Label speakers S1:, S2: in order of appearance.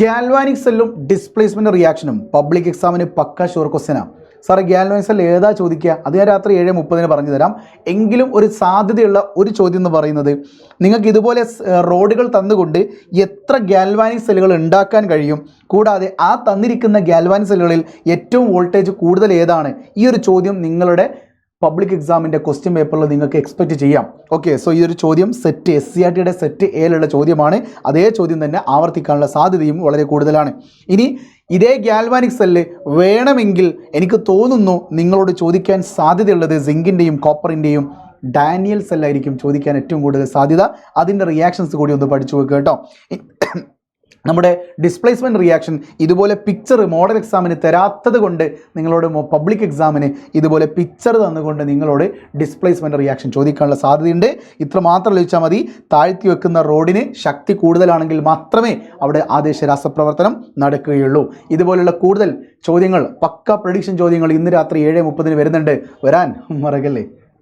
S1: Galvanic സെല്ലും displacement റിയാക്ഷനും public എക്സാമിന് പക്ക sure ക്വസ്റ്റ്യനാണ്. സാറേ ഗാൽവാനിക് സെൽ ഏതാ ചോദിക്കുക? അത് ഞാൻ രാത്രി 7:30 പറഞ്ഞു തരാം. എങ്കിലും ഒരു സാധ്യതയുള്ള ഒരു ചോദ്യം എന്ന് പറയുന്നത്, നിങ്ങൾക്ക് ഇതുപോലെ റോഡുകൾ തന്നുകൊണ്ട് എത്ര ഗാൽവാനിക് സെല്ലുകൾ ഉണ്ടാക്കാൻ കഴിയും, കൂടാതെ ആ തന്നിരിക്കുന്ന ഗാൽവാനിക് സെല്ലുകളിൽ ഏറ്റവും വോൾട്ടേജ് കൂടുതൽ ഏതാണ്? ഈ ഒരു ചോദ്യം നിങ്ങളുടെ പബ്ലിക് എക്സാമിൻ്റെ ക്വസ്റ്റ്യൻ പേപ്പറിൽ നിങ്ങൾക്ക് എക്സ്പെക്റ്റ് ചെയ്യാം. ഓക്കെ, സോ ഈ ഒരു ചോദ്യം സെറ്റ് SCRTയുടെ സെറ്റ് എയിലുള്ള ചോദ്യമാണ്. അതേ ചോദ്യം തന്നെ ആവർത്തിക്കാനുള്ള സാധ്യതയും വളരെ കൂടുതലാണ്. ഇനി ഇതേ ഗാൽവാനിക് സെല്ല് വേണമെങ്കിൽ എനിക്ക് തോന്നുന്നു നിങ്ങളോട് ചോദിക്കാൻ സാധ്യതയുള്ളത് സിങ്കിൻ്റെയും കോപ്പറിൻ്റെയും ഡാനിയൽ സെല്ലായിരിക്കും ചോദിക്കാൻ ഏറ്റവും കൂടുതൽ സാധ്യത. അതിൻ്റെ റിയാക്ഷൻസ് കൂടി ഒന്ന് പഠിച്ചു വെക്കുക കേട്ടോ. നമ്മുടെ ഡിസ്പ്ലേസ്മെൻറ്റ് റിയാക്ഷൻ ഇതുപോലെ പിക്ചർ മോഡൽ എക്സാമിന് തരാത്തത് കൊണ്ട് നിങ്ങളോട് പബ്ലിക് എക്സാമിന് ഇതുപോലെ പിക്ചർ തന്നുകൊണ്ട് നിങ്ങളോട് ഡിസ്പ്ലേസ്മെൻറ്റ് റിയാക്ഷൻ ചോദിക്കാനുള്ള സാധ്യതയുണ്ട്. ഇത്ര മാത്രം ലഭിച്ചാൽ മതി. താഴ്ത്തി വെക്കുന്ന റോഡിന് ശക്തി കൂടുതലാണെങ്കിൽ മാത്രമേ അവിടെ ആദേശ രാസപ്രവർത്തനം നടക്കുകയുള്ളൂ. ഇതുപോലുള്ള കൂടുതൽ ചോദ്യങ്ങൾ, പക്ക പ്രഡിക്ഷൻ ചോദ്യങ്ങൾ ഇന്ന് രാത്രി 7:30 വരുന്നുണ്ട്. വരാൻ മറക്കല്ലേ.